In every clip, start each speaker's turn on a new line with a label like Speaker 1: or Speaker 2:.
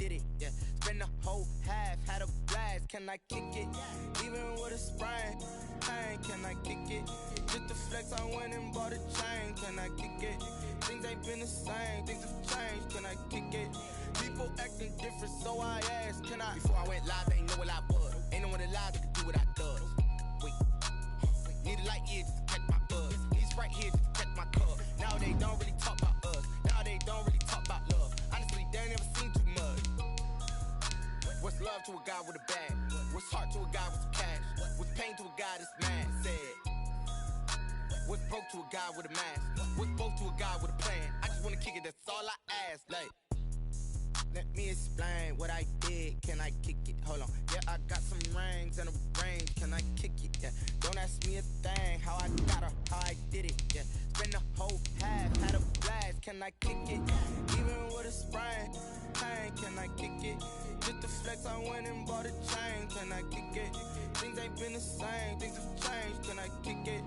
Speaker 1: did it, yeah. Spend the whole half, had a blast, can I kick it? Even with a sprain, pain, can I kick it? Just the flex, I went and bought a chain, can I kick it? Things ain't been the same, things have changed, can I kick it? People acting different, so I asked, can I? Before I went live, they ain't know what I was. Ain't no one alive that could do what I does. Wait, need a light here just to catch my buzz. These right here just to catch my cup. Now they don't really talk about us. Now they don't really talk about love. Honestly, they ain't never seen too much. What's love to a guy with a bag? What's heart to a guy with some cash? What's pain to a guy that's mad? Said. What's broke to a guy with a mask? What's broke to a guy with a plan? I just wanna kick it, that's all I ask. Like, let me explain what I did. Can I kick it? Hold on. Yeah, I got some rings and a range. Can I kick it? Yeah. Don't ask me a thing. How I got her, how I did it. Yeah. Spend the whole half, had a blast. Can I kick it? Even with a sprain, pain. Can I kick it? Just the flex, I went and bought a chain. Can I kick it? Things ain't been the same. Things have changed. Can I kick it?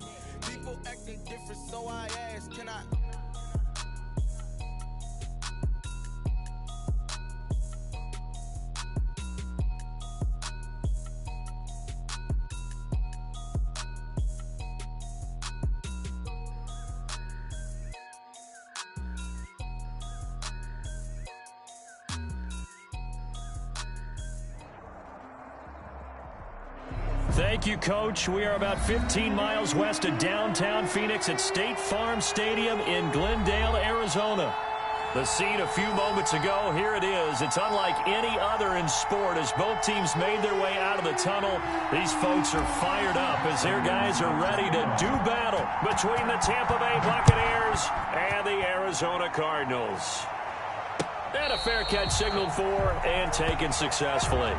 Speaker 1: People acting different, so I asked, can I?
Speaker 2: Thank you, Coach. We are about 15 miles west of downtown Phoenix at State Farm Stadium in Glendale, Arizona. The scene a few moments ago, here it is. It's unlike any other in sport as both teams made their way out of the tunnel. These folks are fired up as their guys are ready to do battle between the Tampa Bay Buccaneers and the Arizona Cardinals. And a fair catch signaled for and taken successfully.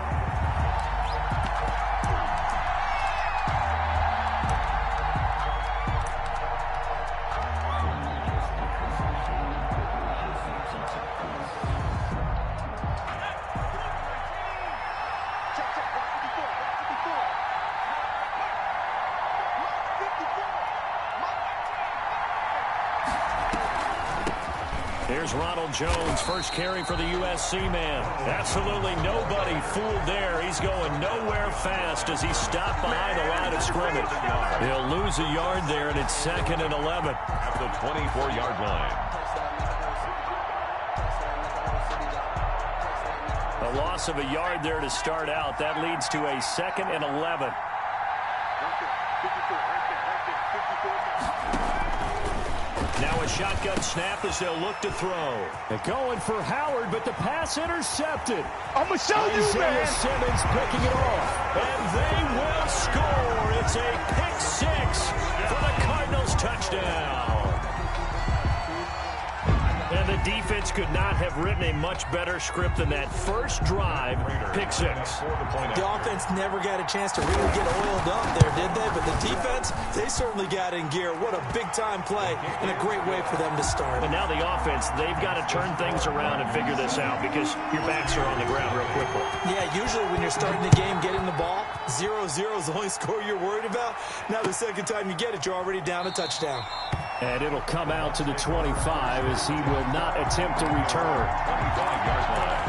Speaker 2: Here's Ronald Jones, first carry for the USC man. Absolutely nobody fooled there. He's going nowhere fast as he stopped behind the line of scrimmage. He'll lose a yard there, and it's 2nd and 11.
Speaker 3: At the 24-yard line.
Speaker 2: A loss of a yard there to start out. That leads to a 2nd and 11. Now a shotgun snap as they'll look to throw. They're going for Howard, but the pass intercepted.
Speaker 4: I'm going to show you, man.
Speaker 2: Simmons picking it off. And they will score. It's a pick six for the Cardinals touchdown. And the defense could not have written a much better script than that first drive, pick six.
Speaker 5: The offense never got a chance to really get oiled up there, did they? But the defense, they certainly got in gear. What a big-time play and a great way for them to start.
Speaker 2: And now the offense, they've got to turn things around and figure this out because your backs are on the ground real quickly. Yeah, usually when you're starting the game, getting the ball, 0-0 is the only score you're worried about. Now the second time you get it, you're already down a touchdown. And it'll come out to the 25 as he will not attempt to return.
Speaker 3: 25-yard line.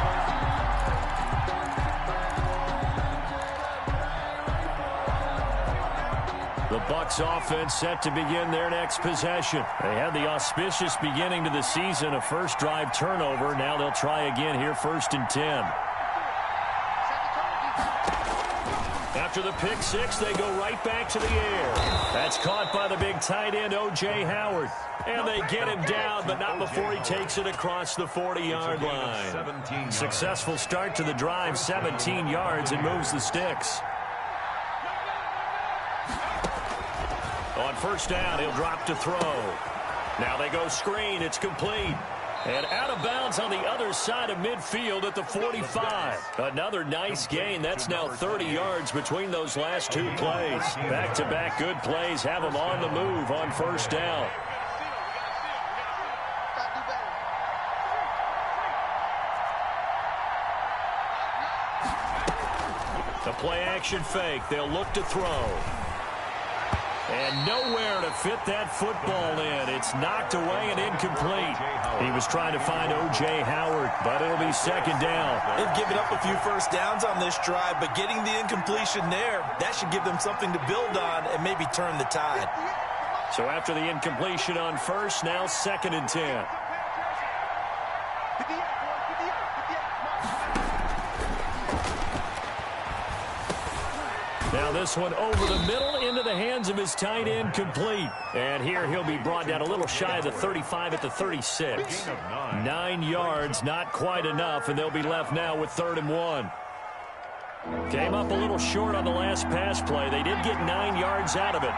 Speaker 2: The Bucs offense set to begin their next possession. They had the auspicious beginning to the season, a first drive turnover. Now they'll try again here, 1st and 10. After the pick six, they go right back to the air. That's caught by the big tight end, O.J. Howard. And they get him down, but not before he takes it across the 40-yard line. Successful start to the drive, 17 yards, and moves the sticks. On first down, he'll drop to throw. Now they go screen. It's complete. And out of bounds on the other side of midfield at the 45. Another nice gain. That's now 30 yards between those last two plays. Back-to-back good plays have them on the move on first down. The play-action fake. They'll look to throw. And nowhere to fit that football in. It's knocked away and incomplete. He was trying to find O.J. Howard, but it'll be second down.
Speaker 5: They've given up a few first downs on this drive, but getting the incompletion there, that should give them something to build on and maybe turn the tide.
Speaker 2: So after the incompletion on first, now 2nd and 10. Now this one over the middle into the hands of his tight end, complete. And here he'll be brought down a little shy of the 35 at the 36. 9 yards, not quite enough, and they'll be left now with 3rd and 1. Came up a little short on the last pass play. They did get 9 yards out of it,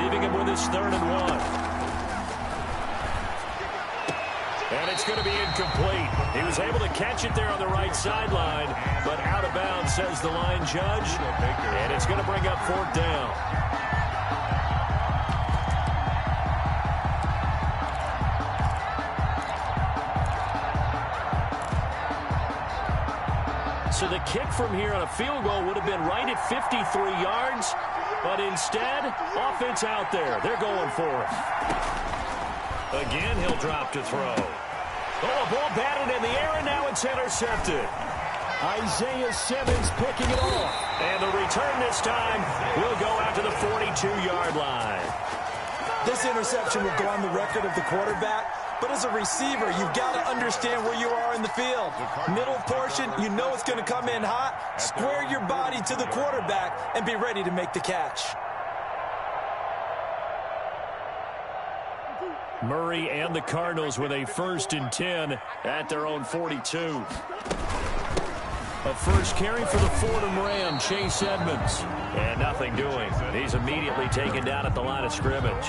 Speaker 2: leaving him with his 3rd and 1. And it's going to be incomplete. He was able to catch it there on the right sideline, but out of bounds, says the line judge. And it's going to bring up 4th down. So the kick from here on a field goal would have been right at 53 yards, but instead, offense out there. They're going for it. Again, he'll drop to throw. Oh, a ball batted in the air, and now it's intercepted. Isaiah Simmons picking it off. And the return this time will go out to the 42-yard line.
Speaker 5: This interception will go on the record of the quarterback, but as a receiver, you've got to understand where you are in the field. Middle portion, you know it's going to come in hot. Square your body to the quarterback and be ready to make the catch.
Speaker 2: Murray and the Cardinals with a 1st and 10 at their own 42. A first carry for the Fordham Ram, Chase Edmonds. And nothing doing. He's immediately taken down at the line of scrimmage.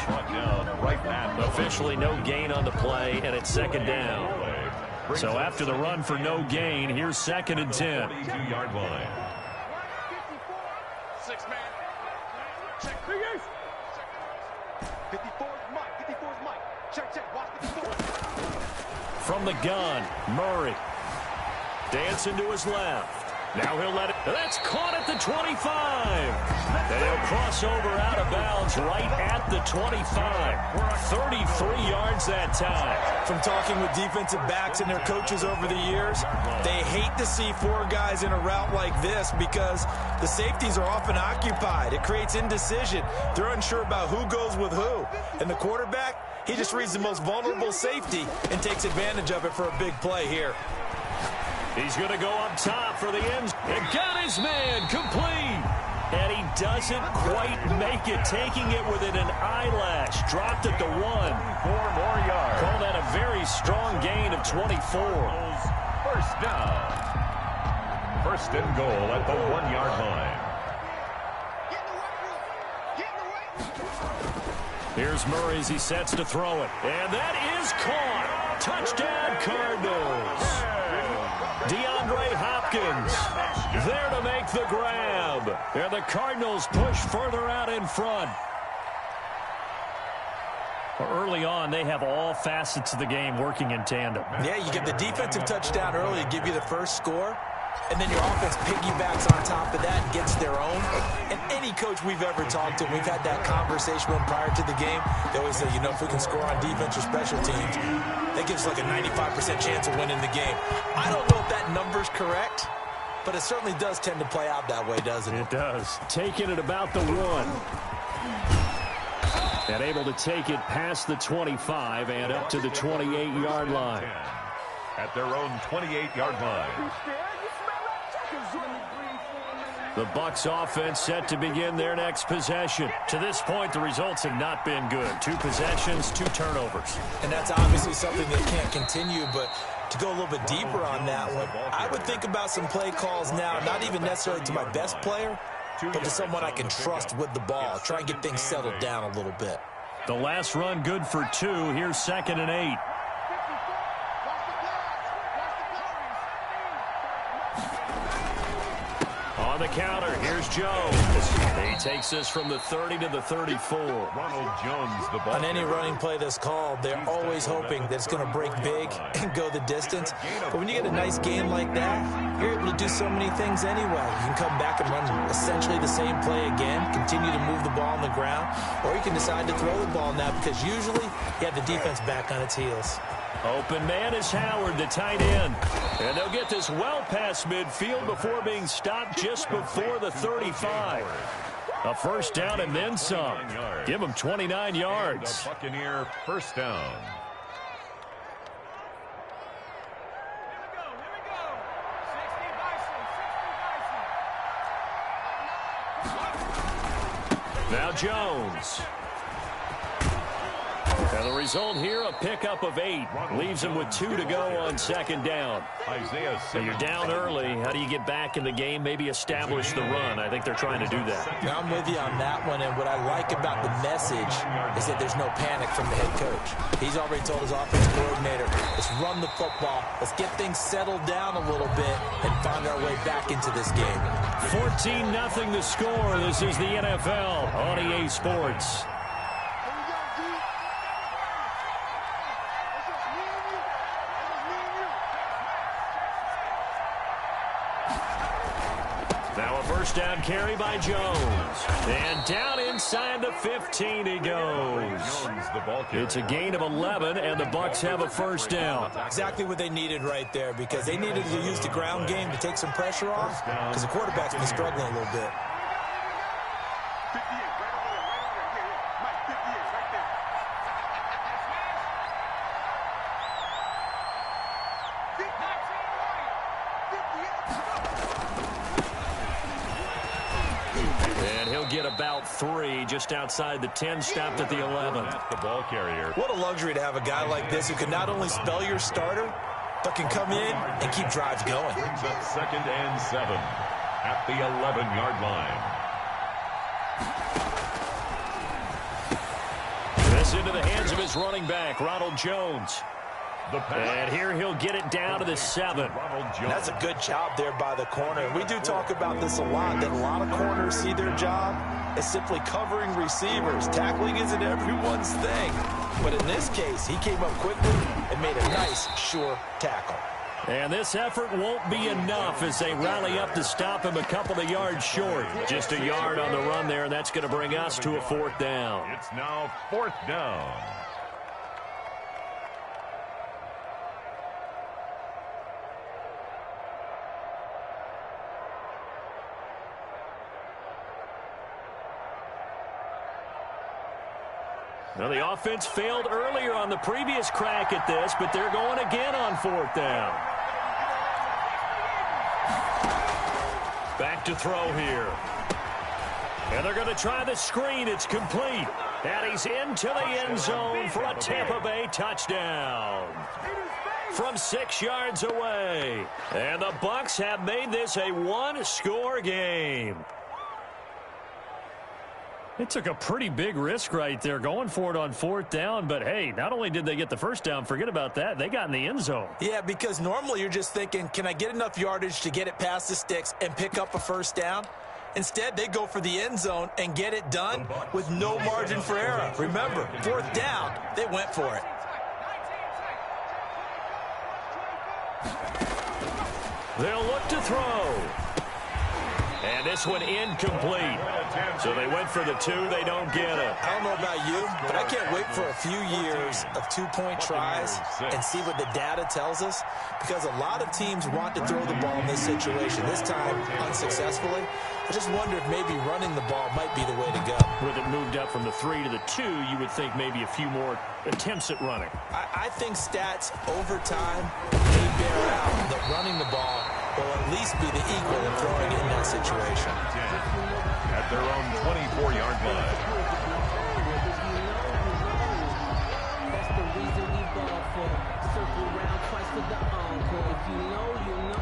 Speaker 2: Officially no gain on the play, and it's 2nd down. So after the run for no gain, here's 2nd and 10.
Speaker 3: 42-yard line.
Speaker 4: 6-man. Check. 54 Mike. 54's Mike. Check. Watch 54.
Speaker 2: From the gun, Murray. Dancing to his left. Now he'll let it. That's caught at the 25. And he'll cross over out of bounds right at the 25. 33 yards that time.
Speaker 5: From talking with defensive backs and their coaches over the years, they hate to see 4 guys in a route like this because the safeties are often occupied. It creates indecision. They're unsure about who goes with who. And the quarterback, he just reads the most vulnerable safety and takes advantage of it for a big play here.
Speaker 2: He's going to go up top for the end. And got his man complete. And he doesn't quite make it, taking it within an eyelash. Dropped at the 1. 4
Speaker 3: more yards.
Speaker 2: Call that a very strong gain of 24.
Speaker 3: First down. 1st and goal at the 1-yard line.
Speaker 2: Here's Murray as he sets to throw it. And that is caught. Touchdown, Cardinals. DeAndre Hopkins there to make the grab. And the Cardinals push further out in front. Early on, they have all facets of the game working in tandem.
Speaker 5: Yeah, you get the defensive touchdown early to give you the first score, and then your offense piggybacks on top of that and gets their own. And any coach we've ever talked to, we've had that conversation with them prior to the game, they always say, you know, if we can score on defense or special teams, that gives like a 95% chance of winning the game. I don't know if that number's correct, but it certainly does tend to play out that way, doesn't it?
Speaker 2: It does. Taking it about the 1. And able to take it past the 25 and up to the 28-yard line.
Speaker 3: At their own 28-yard line.
Speaker 2: The Bucs offense set to begin their next possession. To this point, the results have not been good. 2 possessions, 2 turnovers.
Speaker 5: And that's obviously something that can't continue, but to go a little bit deeper on that one, I would think about some play calls now, not even necessarily to my best player, but to someone I can trust with the ball. Try and get things settled down a little bit.
Speaker 2: The last run good for 2. Here's 2nd and 8. On On the counter, here's Jones. He takes this from the 30 to the 34.
Speaker 3: Ronald Jones, the ball.
Speaker 5: On any running play that's called, they're always hoping that it's going to break big and go the distance. But when you get a nice game like that, you're able to do so many things anyway. You can come back and run essentially the same play again, continue to move the ball on the ground, or you can decide to throw the ball now because usually you have the defense back on its heels.
Speaker 2: Open man is Howard, the tight end. And they'll get this well past midfield before being stopped just before the 35. A first down and then some. Give them 29 yards.
Speaker 3: The Buccaneer first down.
Speaker 2: Now Jones. And the result here, a pickup of 8. Leaves him with 2 to go on second down.
Speaker 3: Isaiah
Speaker 2: So you're down early. How do you get back in the game? Maybe establish the run. I think they're trying to do that.
Speaker 5: Now, I'm with you on that one, and what I like about the message is that there's no panic from the head coach. He's already told his offensive coordinator, let's run the football, let's get things settled down a little bit, and find our way back into this game.
Speaker 2: 14-0 the score. This is the NFL on EA Sports. Now a first down carry by Jones. And down inside the 15 he goes. It's a gain of 11, and the Bucs have a first down.
Speaker 5: Exactly what they needed right there, because they needed to use the ground game to take some pressure off, because the quarterback's been struggling a little bit.
Speaker 4: 58, right over there, yeah, Mike, 58, right there.
Speaker 2: And he'll get about 3 just outside the 10, stopped at the 11.
Speaker 3: The ball carrier.
Speaker 5: What a luxury to have a guy like this who can not only spell your starter, but can come in and keep drives going.
Speaker 3: Brings up 2nd and 7 at the 11-yard line.
Speaker 2: This into the hands of his running back, Ronald Jones. And here he'll get it down to the 7.
Speaker 5: That's a good job there by the corner. We do talk about this a lot, that a lot of corners see their job as simply covering receivers. Tackling isn't everyone's thing. But in this case, he came up quickly and made a nice, sure tackle.
Speaker 2: And this effort won't be enough as they rally up to stop him a couple of yards short. Just a yard on the run there, and that's going to bring us to a 4th down.
Speaker 3: It's now 4th down.
Speaker 2: Now, the offense failed earlier on the previous crack at this, but they're going again on 4th down. Back to throw here. And they're going to try the screen. It's complete. And he's into the end zone for a Tampa Bay touchdown. From 6 yards away. And the Bucs have made this a one-score game. It took a pretty big risk right there going for it on 4th down, but hey, not only did they get the first down, forget about that, they got in the end zone.
Speaker 5: Yeah, because normally you're just thinking, can I get enough yardage to get it past the sticks and pick up a first down? Instead, they go for the end zone and get it done with no margin for error. Remember, 4th down, they went for it.
Speaker 2: They'll look to throw. And this one incomplete. So they went for the 2. They don't get it.
Speaker 5: I don't know about you, but I can't wait for a few years of 2-point tries and see what the data tells us, because a lot of teams want to throw the ball in this situation. This time, unsuccessfully. I just wonder if maybe running the ball might be the way to go.
Speaker 2: With it moved up from the 3 to the 2, you would think maybe a few more attempts at running.
Speaker 5: I think stats over time may bear out that running the ball will at least be the equal of throwing it in that situation.
Speaker 3: At their own 24-yard line.
Speaker 6: That's the reason we ball for. Circle around twice for the encore. If you know, you know.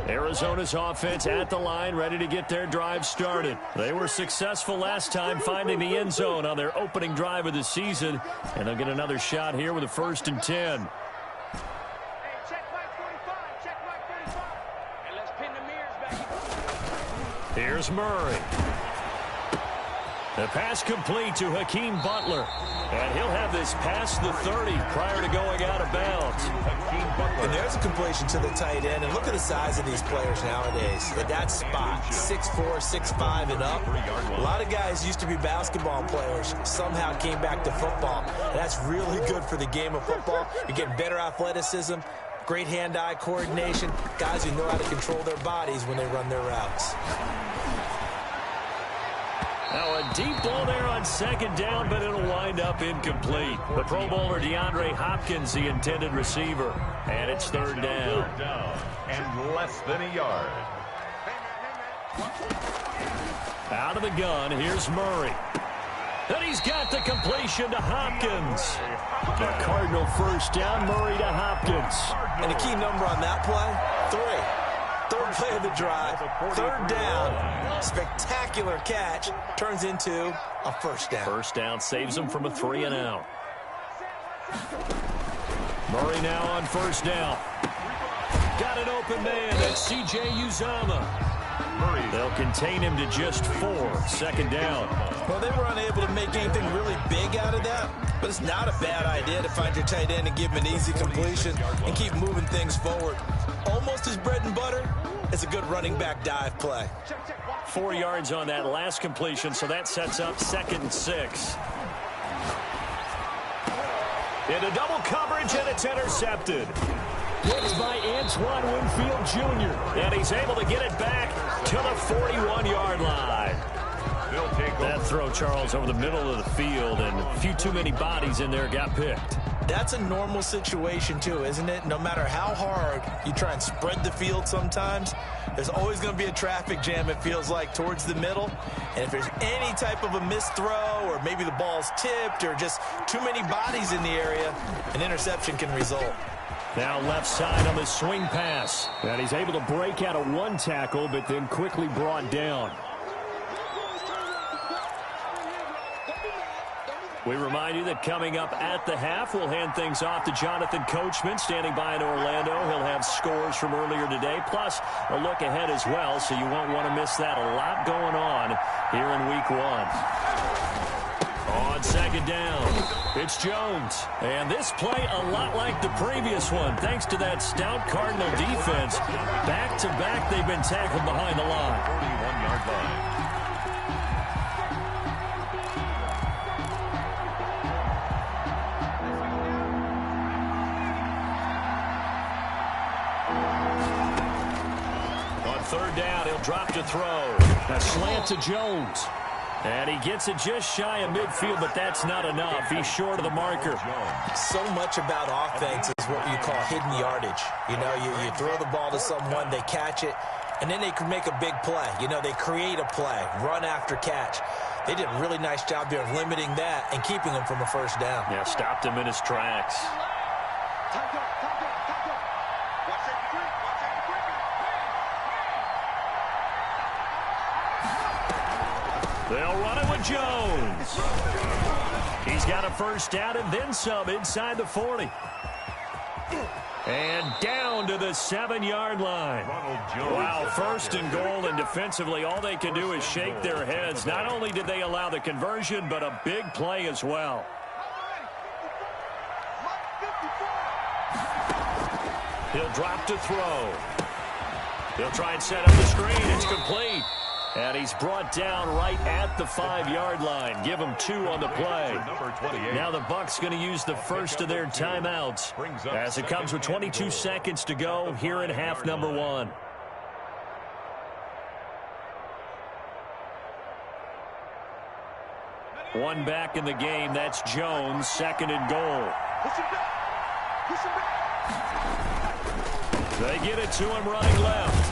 Speaker 2: Arizona's offense at the line, ready to get their drive started. They were successful last time finding the end zone on their opening drive of the season, and they'll get another shot here with a 1st and 10. Here's Murray. The pass complete to Hakeem Butler. And he'll have this past the 30 prior to going out of bounds.
Speaker 5: And there's a completion to the tight end. And look at the size of these players nowadays. At that spot, 6'4", 6'5", and up. A lot of guys used to be basketball players, somehow came back to football. And that's really good for the game of football. You're getting better athleticism, great hand-eye coordination, guys who know how to control their bodies when they run their routes.
Speaker 2: Now a deep ball there on second down, but it'll wind up incomplete. The Pro Bowler DeAndre Hopkins, the intended receiver. And it's third down.
Speaker 3: And less than a yard.
Speaker 2: Out of the gun, here's Murray. And he's got the completion to Hopkins. A Cardinal first down, Murray to Hopkins.
Speaker 5: And the key number on that play, 3. Third play of the drive, third down, spectacular catch, turns into a first down.
Speaker 2: First down saves him from a 3-and-out. Murray now on first down. Got an open man, that's C.J. Uzomah. They'll contain him to just 4, second down.
Speaker 5: Well, they were unable to make anything really big out of that, but it's not a bad idea to find your tight end and give him an easy completion and keep moving things forward. Almost his bread and butter. It's a good running back dive play.
Speaker 2: 4 yards on that last completion, so that sets up 2nd and 6. Into double coverage, and it's intercepted. Picked by Antoine Winfield Jr., and he's able to get it back to the 41-yard line. That throw, Charles, over the middle of the field, and a few too many bodies in there got picked.
Speaker 5: That's a normal situation, too, isn't it? No matter how hard you try and spread the field sometimes, there's always going to be a traffic jam, it feels like, towards the middle. And if there's any type of a missed throw or maybe the ball's tipped or just too many bodies in the area, an interception can result.
Speaker 2: Now left side on the swing pass. And he's able to break out of one tackle, but then quickly brought down. We remind you that coming up at the half, we'll hand things off to Jonathan Coachman, standing by in Orlando. He'll have scores from earlier today, plus a look ahead as well, so you won't want to miss that. A lot going on here in Week 1. On second down, it's Jones. And this play a lot like the previous one, thanks to that stout Cardinal defense. Back-to-back, they've been tackled behind the line.
Speaker 3: 41-yard line.
Speaker 2: Third down, he'll drop to throw. A slant to Jones. And he gets it just shy of midfield, but that's not enough. He's short of the marker.
Speaker 5: So much about offense is what you call hidden yardage. You know, you throw the ball to someone, they catch it, and then they can make a big play. You know, they create a play, run after catch. They did a really nice job there of limiting that and keeping him from a first down.
Speaker 2: Yeah, stopped him in his tracks. They'll run it with Jones. He's got a first down and then some inside the 40. And down to the 7-yard line. Wow, first and goal, and defensively all they can do is shake their heads. Not only did they allow the conversion, but a big play as well. He'll drop to throw. He'll try and set up the screen. It's complete. And he's brought down right at the 5-yard line. Give him 2 on the play. Now the Bucs going to use the first of their timeouts as it comes with 22 seconds to go here in half number 1. One back in the game. That's Jones, 2nd and goal. They get it to him running left.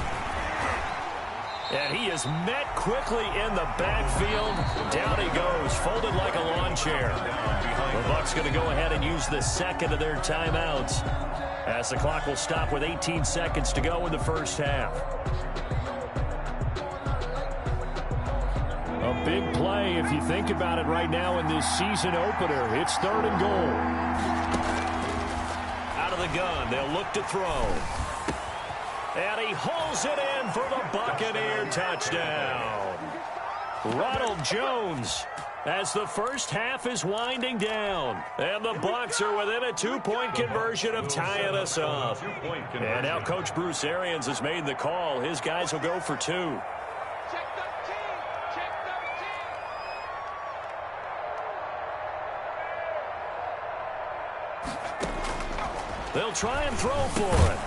Speaker 2: And he is met quickly in the backfield. Down he goes, folded like a lawn chair. The Bucs going to go ahead and use the second of their timeouts as the clock will stop with 18 seconds to go in the first half. A big play if you think about it right now in this season opener. It's 3rd and goal. Out of the gun, they'll look to throw. And he hauls it in for the Buccaneer touchdown. Ronald Jones, as the first half is winding down. And the Bucs are within a 2-point conversion of tying us up. And now Coach Bruce Arians has made the call. His guys will go for 2.
Speaker 4: Check 13. Check 13.
Speaker 2: They'll try and throw for it.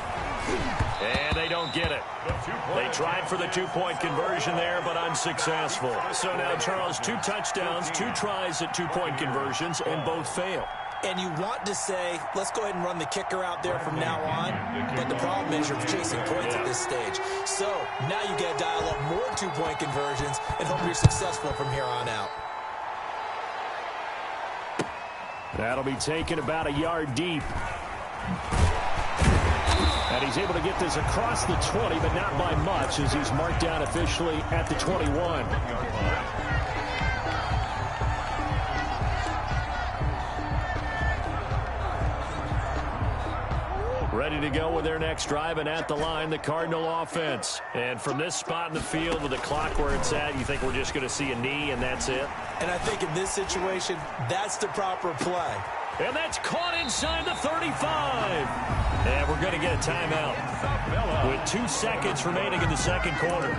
Speaker 2: And they don't get it. They tried for the 2-point conversion there, but unsuccessful. So now, Charles, 2 touchdowns, 2 tries at 2-point conversions, and both fail.
Speaker 5: And you want to say, let's go ahead and run the kicker out there from now on. But the problem is you're chasing points at this stage. So now you got to dial up more 2-point conversions and hope you're successful from here on out.
Speaker 2: That'll be taken about a yard deep. And he's able to get this across the 20, but not by much, as he's marked down officially at the 21. Ready to go with their next drive, and at the line, the Cardinal offense. And from this spot in the field with the clock where it's at, you think we're just going to see a knee and that's it?
Speaker 5: And I think in this situation, that's the proper play.
Speaker 2: And that's caught inside the 35. And we're going to get a timeout with 2 seconds remaining in the second quarter.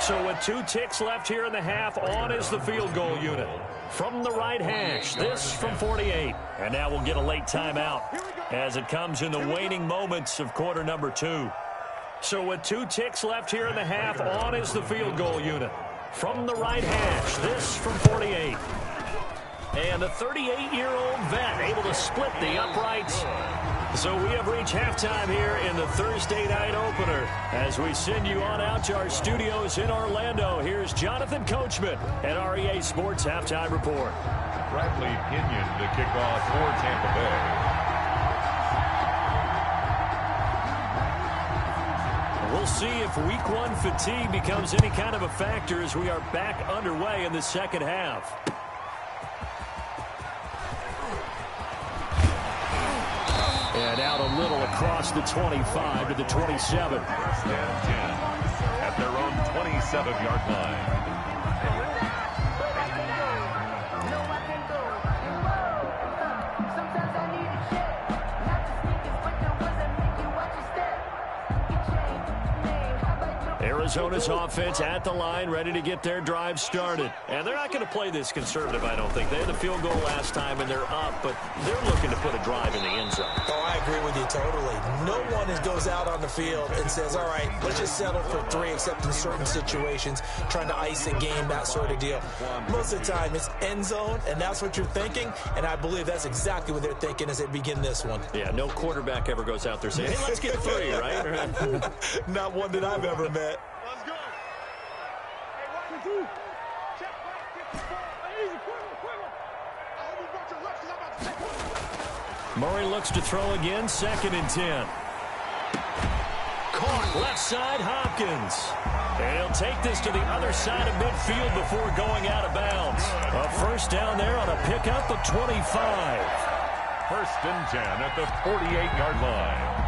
Speaker 2: So with 2 ticks left here in the half, on is the field goal unit. From the right hash, this from 48. And now we'll get a late timeout as it comes in the waning moments of quarter number 2. So with 2 ticks left here in the half, on is the field goal unit. From the right hash, this from 48. And the 38-year-old vet able to split the uprights. So we have reached halftime here in the Thursday night opener. As we send you on out to our studios in Orlando, here's Jonathan Coachman at REA Sports Halftime Report.
Speaker 3: Bradley Pinion to kick off for Tampa Bay.
Speaker 2: We'll see if week 1 fatigue becomes any kind of a factor as we are back underway in the second half. And out a little across the 25 to the 27.
Speaker 3: First and 10 at their own 27-yard line.
Speaker 2: Arizona's offense at the line, ready to get their drive started. And they're not going to play this conservative, I don't think. They had the field goal last time, and they're up, but they're looking to put a drive in the end zone.
Speaker 5: Oh, I agree with you totally. No one goes out on the field and says, all right, let's just settle for 3, except in certain situations, trying to ice a game, that sort of deal. Most of the time, it's end zone, and that's what you're thinking, and I believe that's exactly what they're thinking as they begin this one.
Speaker 2: Yeah, no quarterback ever goes out there saying, hey, let's get 3, right?
Speaker 5: Not one that I've ever met.
Speaker 4: Let's go. Hey, 1, 2. Check back 54. Easy, quick. I hope you brought your left because I'm about to take one.
Speaker 2: Murray looks to throw again, 2nd and 10. Caught left side, Hopkins. And he'll take this to the other side of midfield before going out of bounds. A first down there on a pickup of 25.
Speaker 3: First and 10 at the 48-yard line.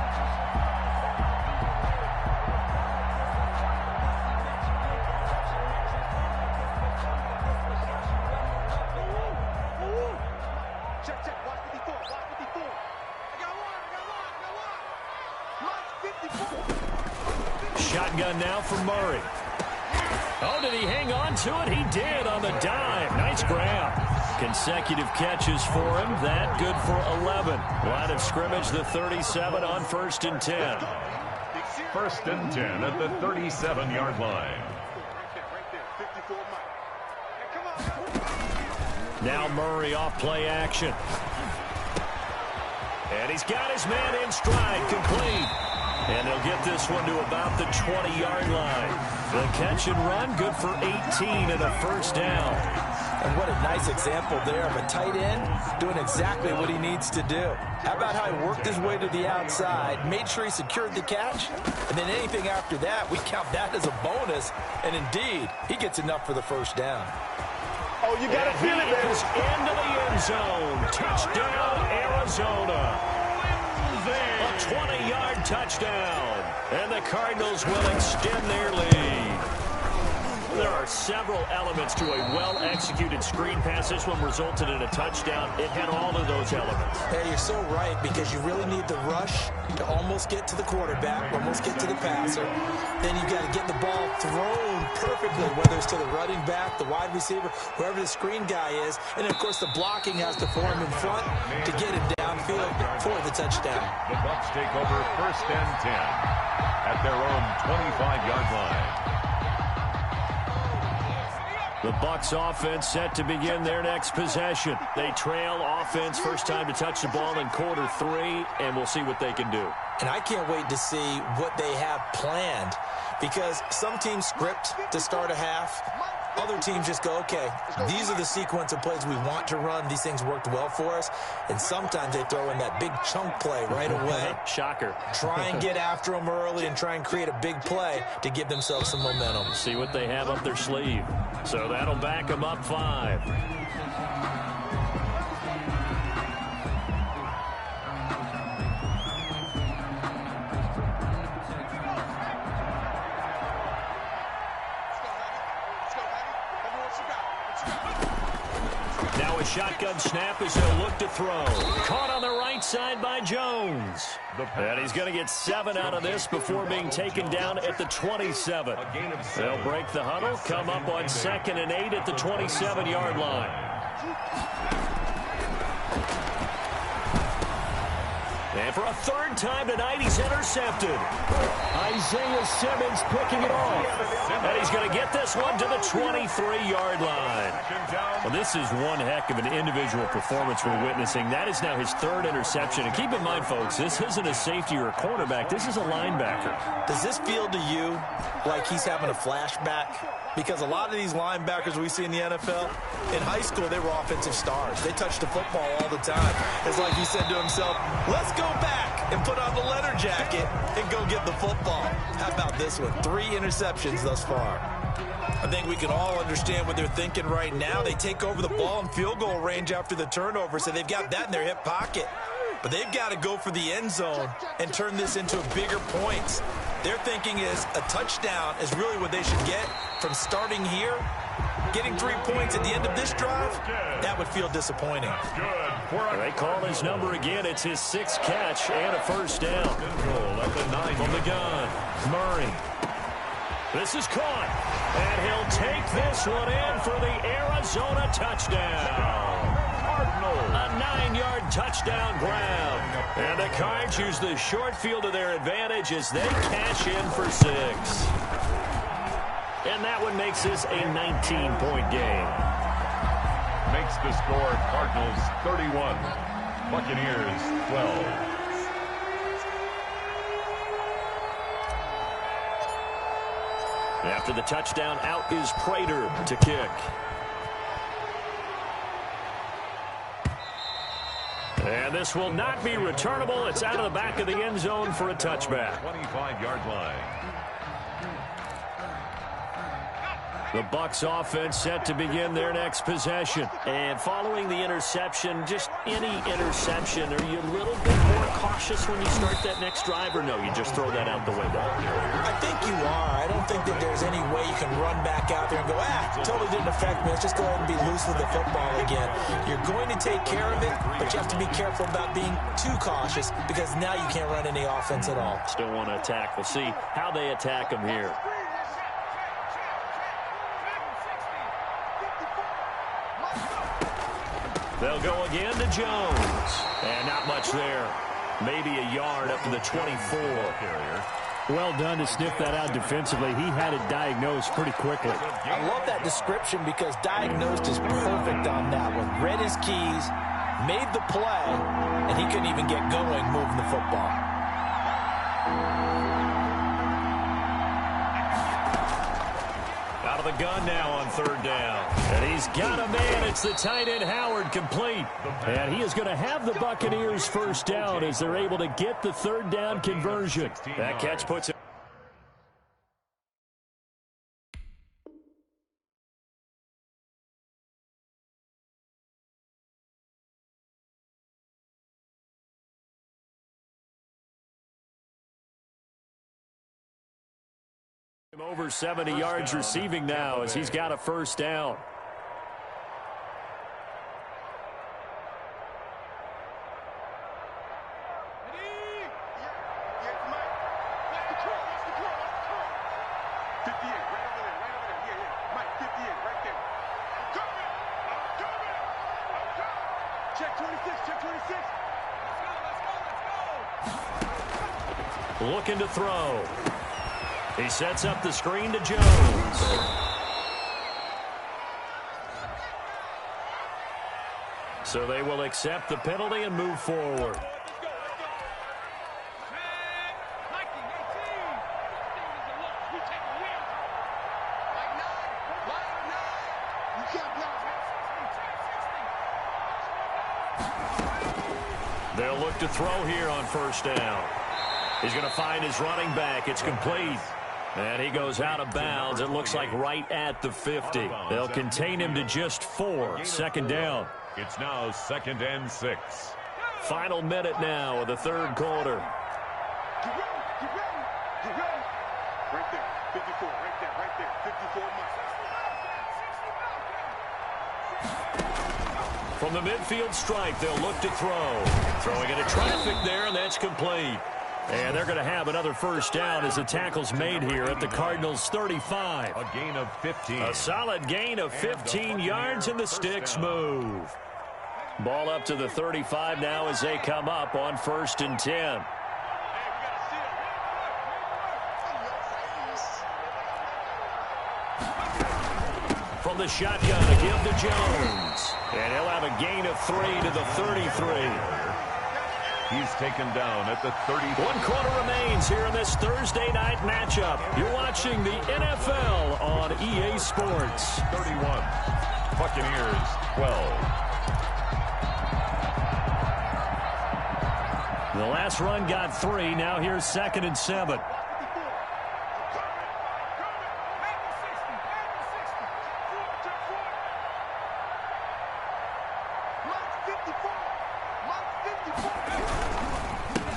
Speaker 2: Shotgun now for Murray. Oh, did he hang on to it? He did on the dime. Nice grab. Consecutive catches for him. That good for 11. Line of scrimmage, the 37 on 1st and 10.
Speaker 3: First and 10 at the 37-yard line.
Speaker 2: Now Murray off play action. And he's got his man in stride, complete. And they'll get this one to about the 20-yard line. The catch and run, good for 18 and a first down.
Speaker 5: And what a nice example there of a tight end doing exactly what he needs to do. How about how he worked his way to the outside, made sure he secured the catch, and then anything after that, we count that as a bonus. And indeed, he gets enough for the first down.
Speaker 4: Oh, you got to feel it, baby.
Speaker 2: Into the end zone. Touchdown, Arizona. A 20-yard touchdown. And the Cardinals will extend their lead. There are several elements to a well-executed screen pass. This one resulted in a touchdown. It had all of those elements.
Speaker 5: Hey, you're so right, because you really need the rush to almost get to the quarterback, almost get to the passer. Then you've got to get the ball thrown perfectly, whether it's to the running back, the wide receiver, whoever the screen guy is. And, of course, the blocking has to form in front to get him downfield for the touchdown.
Speaker 3: The Bucs take over 1st and 10 at their own 25-yard line.
Speaker 2: The Bucs offense set to begin their next possession. They trail offense, first time to touch the ball in quarter 3, and we'll see what they can do.
Speaker 5: And I can't wait to see what they have planned, because some teams script to start a half. Other teams just go, okay, these are the sequence of plays we want to run. These things worked well for us. And sometimes they throw in that big chunk play right away.
Speaker 2: Shocker.
Speaker 5: Try and get after them early and try and create a big play to give themselves some momentum.
Speaker 2: See what they have up their sleeve. So that'll back them up 5. Now a shotgun snap as they'll look to throw. Caught on the right side by Jones. And he's going to get 7 out of this before being taken down at the 27. They'll break the huddle, come up on 2nd and 8 at the 27-yard line. And for a 3rd time tonight, he's intercepted. Isaiah Simmons picking it off. And he's going to get this one to the 23-yard line. Well, this is one heck of an individual performance we're witnessing. That is now his 3rd interception. And keep in mind, folks, this isn't a safety or a cornerback. This is a linebacker.
Speaker 5: Does this feel to you like he's having a flashback? Because a lot of these linebackers we see in the NFL, in high school, they were offensive stars. They touched the football all the time. It's like he said to himself, let's go back and put on the leather jacket and go get the football. How about this one? 3 interceptions thus far. I think we can all understand what they're thinking right now. They take over the ball in field goal range after the turnover, so they've got that in their hip pocket. But they've got to go for the end zone and turn this into bigger points. Their thinking is a touchdown is really what they should get from starting here. Getting 3 points at the end of this drive, that would feel disappointing.
Speaker 2: They call his number again. It's his 6th catch and a 1st down. From the gun, Murray. This is caught. And he'll take this one in for the Arizona touchdown. A 9-yard touchdown grab. And the Cards use the short field to their advantage as they cash in for 6. And that one makes this a 19-point game.
Speaker 3: Makes the score Cardinals 31, Buccaneers 12.
Speaker 2: After the touchdown, out is Prater to kick. And this will not be returnable. It's out of the back of the end zone for a touchback.
Speaker 3: 25-yard line.
Speaker 2: The Bucs offense set to begin their next possession. And following the interception, just any interception, are you a little bit more cautious when you start that next drive, or no, you just throw that out the window?
Speaker 5: I think you are. I don't think that there's any way you can run back out there and go, totally didn't affect me. Let's just go ahead and be loose with the football again. You're going to take care of it, but you have to be careful about being too cautious, because now you can't run any offense at all.
Speaker 2: Still want to attack. We'll see how they attack them here. They'll go again to Jones. And not much there. Maybe a yard up to the 24.
Speaker 7: Well done to sniff that out defensively. He had it diagnosed pretty quickly.
Speaker 5: I love that description, because diagnosed is perfect on that one. Read his keys, made the play, and he couldn't even get going moving the football.
Speaker 2: Out of the gun now on 3rd down. And he's got a man. It's the tight end Howard, complete. And he is going to have the Buccaneers 1st down as they're able to get the 3rd down conversion. That catch puts him. Over 70 yards receiving now as he's got a first down. Looking to throw. He sets up the screen to Jones. So they will accept the penalty and move forward. They'll look to throw here on first down. He's going to find his running back. It's complete. And he goes out of bounds. It looks like right at the 50. They'll contain him to just 4. Second down.
Speaker 3: It's now 2nd and 6.
Speaker 2: Final minute now of the third quarter.
Speaker 4: Get ready. Right there. 54. Right there. 54 miles.
Speaker 2: From the midfield stripe, they'll look to throw. Throwing into traffic there, and that's complete. And they're going to have another first down as the tackle's made here at the Cardinals' 35.
Speaker 3: A gain of 15.
Speaker 2: A solid gain of 15 yards, and the sticks move. Ball up to the 35 now as they come up on 1st and 10. From the shotgun, a give to Jones. And he'll have a gain of 3 to the 33.
Speaker 3: He's taken down at the 30.
Speaker 2: 1 quarter remains here in this Thursday night matchup. You're watching the NFL on EA Sports.
Speaker 3: 31. Buccaneers 12.
Speaker 2: The last run got 3. Now here's 2nd and 7.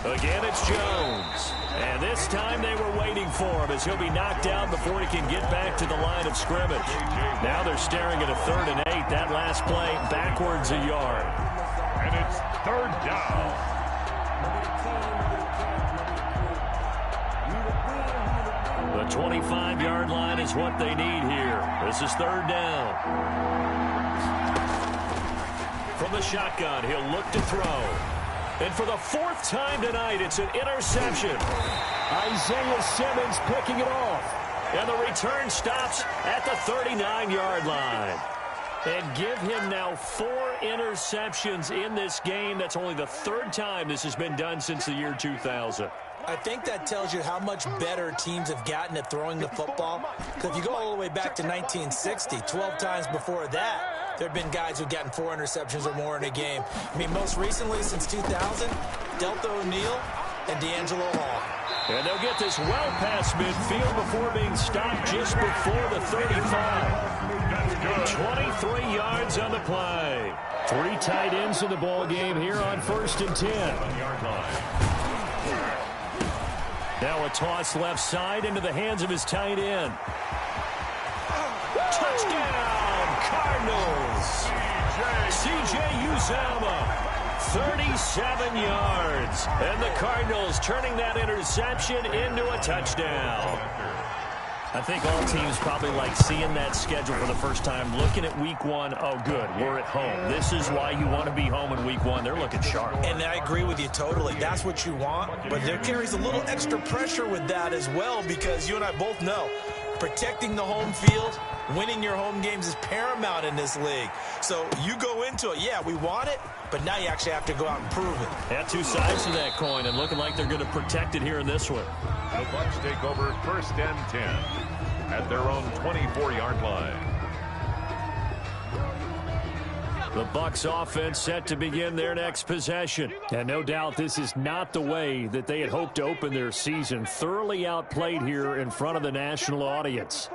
Speaker 2: Again, it's Jones. And this time they were waiting for him as he'll be knocked out before he can get back to the line of scrimmage. Now they're staring at a 3rd and 8. That last play backwards a yard.
Speaker 3: And it's 3rd down.
Speaker 2: The 25-yard line is what they need here. This is 3rd down. From the shotgun, he'll look to throw. And for the 4th time tonight, it's an interception. Isaiah Simmons picking it off. And the return stops at the 39-yard line. And give him now 4 interceptions in this game. That's only the 3rd time this has been done since the year 2000.
Speaker 5: I think that tells you how much better teams have gotten at throwing the football. Because if you go all the way back to 1960, 12 times before that, there have been guys who've gotten 4 interceptions or more in a game. I mean, most recently since 2000, Delta O'Neal and D'Angelo Hall.
Speaker 2: And they'll get this well past midfield before being stopped just before the 35. 23 yards on the play. 3 tight ends in the ball game here on 1st and 10. Now a toss left side into the hands of his tight end. Touchdown, Cardinals. C.J. Uzomah, 37 yards. And the Cardinals turning that interception into a touchdown. I think all teams probably like seeing that schedule for the first time, looking at week 1. Oh, good, we're at home. This is why you want to be home in week 1. They're looking sharp.
Speaker 5: And I agree with you totally. That's what you want. But there carries a little extra pressure with that as well, because you and I both know protecting the home field, winning your home games is paramount in this league. So you go into it, yeah, we want it, but now you actually have to go out and prove it.
Speaker 2: Had 2 sides to that coin, and looking like they're going to protect it here in this one.
Speaker 3: The Bucs take over 1st and 10 at their own 24-yard line.
Speaker 2: The Bucs offense set to begin their next possession. And no doubt this is not the way that they had hoped to open their season. Thoroughly outplayed here in front of the national audience.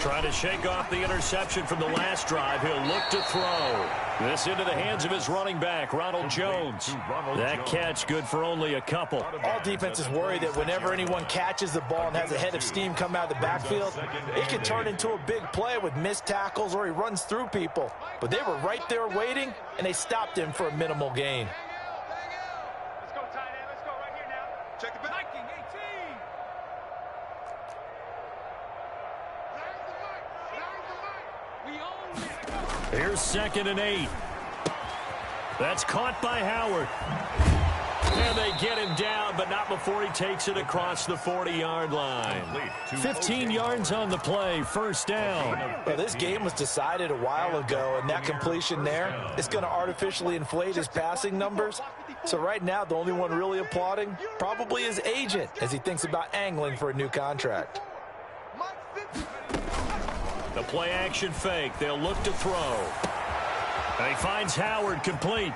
Speaker 2: Trying to shake off the interception from the last drive. He'll look to throw. This into the hands of his running back, Ronald Jones. That catch good for only a couple.
Speaker 5: All defenses worry that whenever anyone catches the ball and has a head of steam come out of the backfield, it can turn into a big play with missed tackles or he runs through people. But they were right there waiting, and they stopped him for a minimal gain.
Speaker 4: Let's go, tight end. Let's go right here now. Check the back. 18.
Speaker 2: Here's 2nd and 8. That's caught by Howard. And they get him down, but not before he takes it across the 40-yard line. 15 yards on the play, 1st down.
Speaker 5: Well, this game was decided a while ago, and that completion there is going to artificially inflate his passing numbers. So right now, the only one really applauding probably his agent as he thinks about angling for a new contract.
Speaker 2: The play-action fake. They'll look to throw. And he finds Howard complete.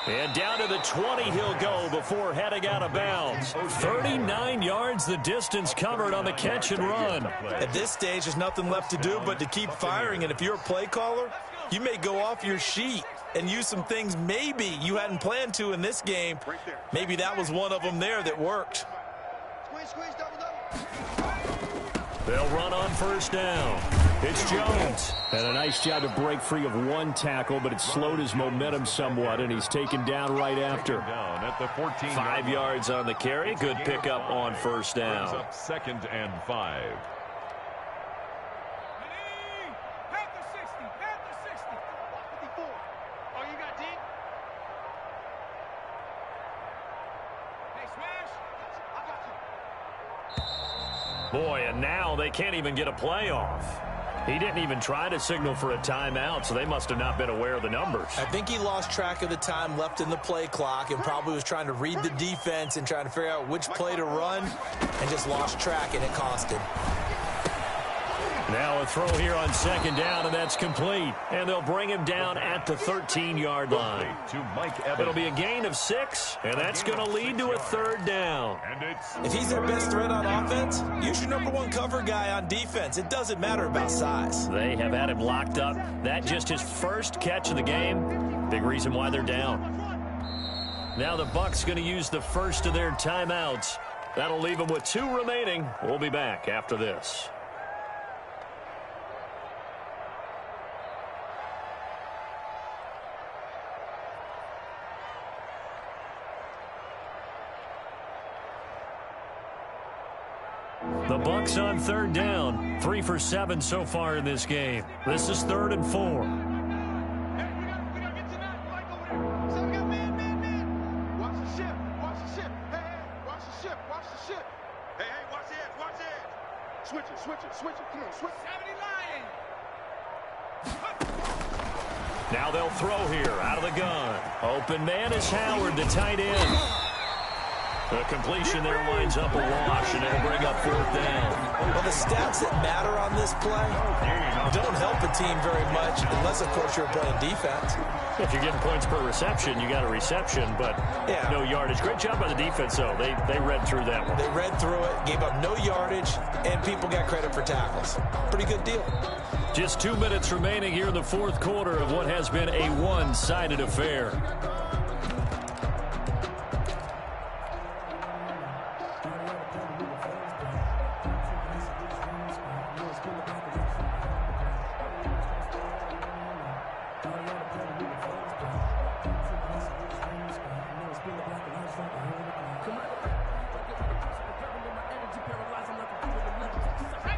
Speaker 2: And down to the 20 he'll go before heading out of bounds. 39 yards the distance covered on the catch and run.
Speaker 5: At this stage, there's nothing left to do but to keep firing. And if you're a play caller, you may go off your sheet and use some things maybe you hadn't planned to in this game. Maybe that was one of them there that worked.
Speaker 2: They'll run on 1st down. It's Jones.
Speaker 7: And a nice job to break free of one tackle, but it slowed his momentum somewhat, and he's taken down right after.
Speaker 3: Down at the 14.
Speaker 2: 5 yards on the carry. Good pickup on 1st down.
Speaker 3: Up 2nd and 5.
Speaker 2: Boy, and now they can't even get a play off. He didn't even try to signal for a timeout, so they must have not been aware of the numbers.
Speaker 5: I think he lost track of the time left in the play clock and probably was trying to read the defense and trying to figure out which play to run and just lost track, and it cost him.
Speaker 2: Now a throw here on 2nd down, and that's complete. And they'll bring him down at the 13-yard line. It'll be a gain of 6, and that's going to lead to a 3rd down.
Speaker 5: If he's their best threat on offense, use your #1 cover guy on defense. It doesn't matter about size.
Speaker 2: They have had him locked up. That just his first catch of the game. Big reason why they're down. Now the Bucs going to use the first of their timeouts. That'll leave them with 2 remaining. We'll be back after this. The Bucs on 3rd down. 3 for 7 so far in this game. This is 3rd and 4.
Speaker 4: Watch the ship. Watch the ship. Hey, watch the ship. Watch the ship. Hey, watch the edge. Watch the edge. Switch it. Come on, switch. 70 Lions.
Speaker 2: Now they'll throw here out of the gun. Open man is Howard, the tight end. The completion there winds up a wash, and it'll bring up 4th down.
Speaker 5: Well, the stats that matter on this play don't help a team very much unless, of course, you're playing defense.
Speaker 2: If you're getting points per reception, you got a reception, but no yardage. Great job by the defense, though. They read through that one.
Speaker 5: They read through it, gave up no yardage, and people got credit for tackles. Pretty good deal.
Speaker 2: Just 2 minutes remaining here in the 4th quarter of what has been a one-sided affair.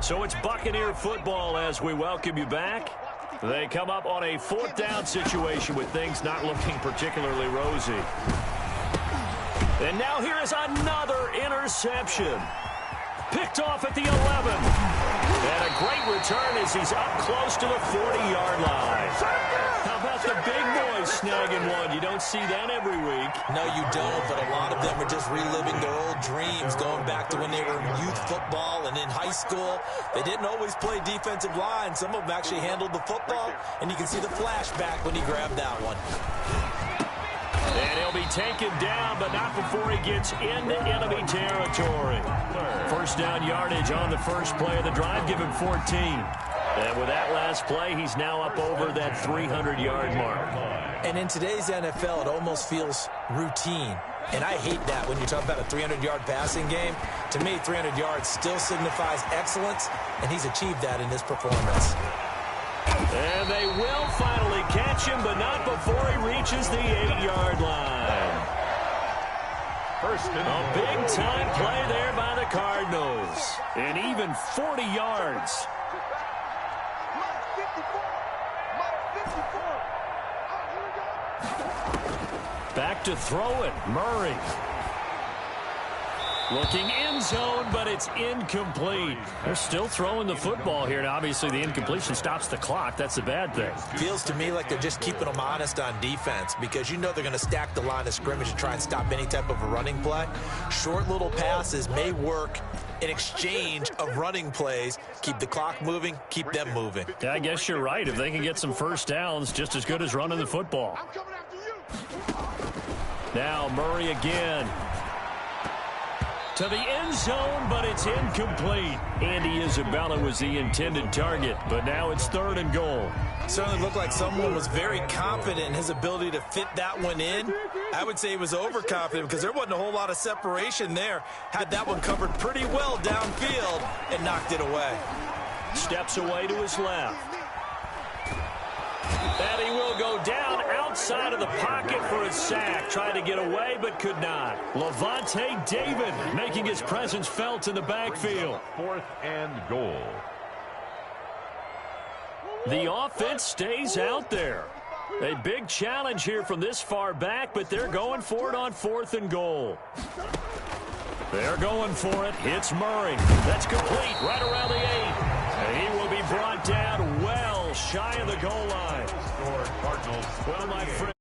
Speaker 2: So it's Buccaneer football as we welcome you back. They come up on a 4th down situation with things not looking particularly rosy. And now here is another interception. Picked off at the 11. And a great return as he's up close to the 40-yard line. How about the big boys snagging one? You don't see that every week.
Speaker 5: No, you don't, but a lot of them are just reliving their old dreams, going back to when they were in youth football and in high school. They didn't always play defensive line. Some of them actually handled the football, and you can see the flashback when he grabbed that one.
Speaker 2: And he'll be taken down, but not before he gets into enemy territory. First down yardage on the first play of the drive. Give him 14. And with that last play, he's now up over that 300-yard mark.
Speaker 5: And in today's NFL, it almost feels routine. And I hate that when you talk about a 300-yard passing game. To me, 300 yards still signifies excellence, and he's achieved that in this performance.
Speaker 2: And they will finally catch him, but not before he reaches the 8-yard line. A big-time play there by the Cardinals. And even 40 yards. Back to throw it. Murray. Looking end zone, but it's incomplete. They're still throwing the football here, and obviously the incompletion stops the clock. That's the bad thing.
Speaker 5: Feels to me like they're just keeping them honest on defense because you know they're going to stack the line of scrimmage and try and stop any type of a running play. Short little passes may work in exchange of running plays. Keep the clock moving, keep them moving.
Speaker 2: Yeah, I guess you're right. If they can get some first downs, just as good as running the football.
Speaker 4: I'm coming after you.
Speaker 2: Now Murray again. To the end zone, but it's incomplete. Andy Isabella was the intended target, but now it's 3rd and goal.
Speaker 5: Certainly looked like someone was very confident in his ability to fit that one in. I would say he was overconfident because there wasn't a whole lot of separation there. Had that one covered pretty well downfield and knocked it away.
Speaker 2: Steps away to his left. And he will go down outside of the pocket for a sack. Tried to get away, but could not. Levante David making his presence felt in the backfield.
Speaker 3: 4th and goal.
Speaker 2: The offense stays out there. A big challenge here from this far back, but they're going for it on 4th and goal. They're going for it. It's Murray. That's complete right around the 8. And he will be brought down well shy of the goal line.
Speaker 3: Score Cardinals.
Speaker 2: Well, my friend.